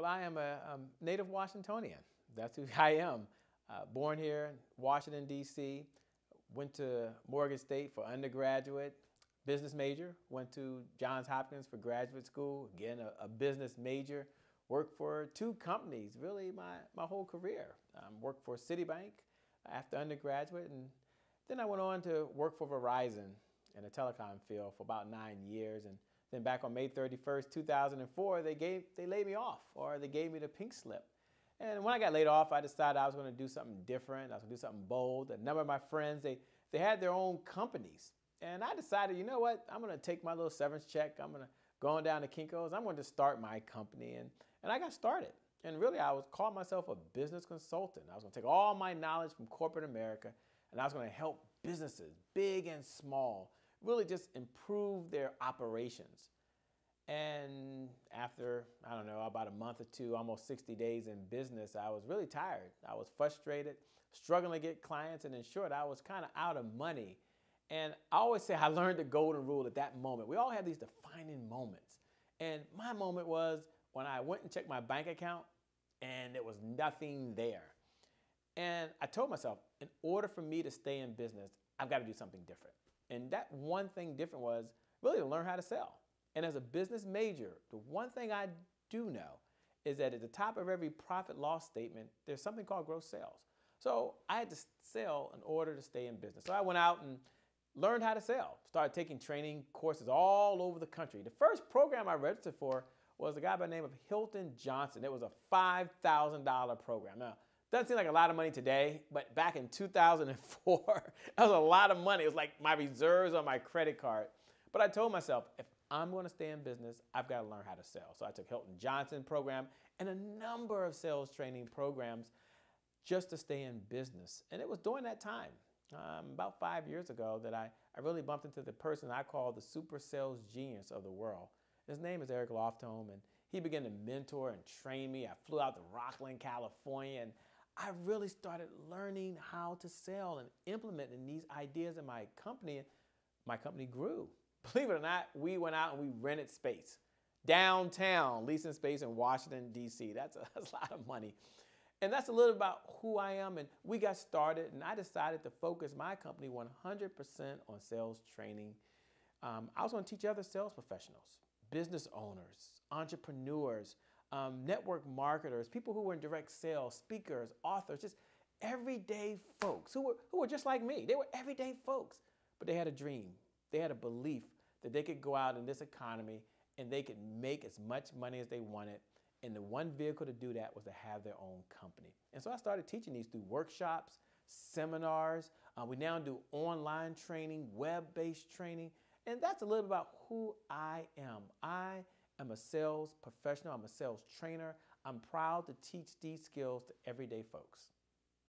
Well, I am a native Washingtonian. That's who I am. Born here in Washington, D.C., went to Morgan State for undergraduate, business major, went to Johns Hopkins for graduate school, again, a business major, worked for two companies, really my whole career. Worked for Citibank after undergraduate, and then I went on to work for Verizon in the telecom field for about 9 years. And then back on May 31st, 2004, they laid me off, or they gave me the pink slip. And when I got laid off, I decided I was going to do something different. I was going to do something bold. A number of my friends, they had their own companies. And I decided, you know what? I'm going to take my little severance check. I'm going to go on down to Kinko's. I'm going to start my company. And I got started. And really, called myself a business consultant. I was going to take all my knowledge from corporate America, and I was going to help businesses, big and small, really just improve their operations. And after, I don't know, about a month or two, almost 60 days in business, I was really tired. I was frustrated, struggling to get clients, and in short, I was kind of out of money. And I always say I learned the golden rule at that moment. We all have these defining moments. And my moment was when I went and checked my bank account, and there was nothing there. And I told myself, in order for me to stay in business, I've got to do something different. And that one thing different was really to learn how to sell. And as a business major, the one thing I do know is that at the top of every profit loss statement, there's something called gross sales. So I had to sell in order to stay in business. So I went out and learned how to sell, started taking training courses all over the country. The first program I registered for was a guy by the name of Hilton Johnson. It was a $5,000 program. Now, doesn't seem like a lot of money today, but back in 2004, that was a lot of money. It was like my reserves on my credit card. But I told myself, if I'm going to stay in business, I've got to learn how to sell. So I took Hilton Johnson program and a number of sales training programs just to stay in business. And it was during that time, about 5 years ago, that I really bumped into the person I call the super sales genius of the world. His name is Eric Lofholm, and he began to mentor and train me. I flew out to Rockland, California, and I really started learning how to sell and implementing these ideas in my company. And my company grew. Believe it or not, we went out and we rented space downtown, leasing space in Washington, D.C. That's a lot of money. And that's a little about who I am. And we got started, and I decided to focus my company 100% on sales training. I was going to teach other sales professionals, business owners, entrepreneurs, network marketers, people who were in direct sales, speakers, authors, just everyday folks who were just like me. They were everyday folks, but they had a dream. They had a belief that they could go out in this economy and they could make as much money as they wanted. And the one vehicle to do that was to have their own company. And so I started teaching these through workshops, seminars. We now do online training, web-based training. And that's a little bit about who I am. I am a sales professional. I'm a sales trainer. I'm proud to teach these skills to everyday folks.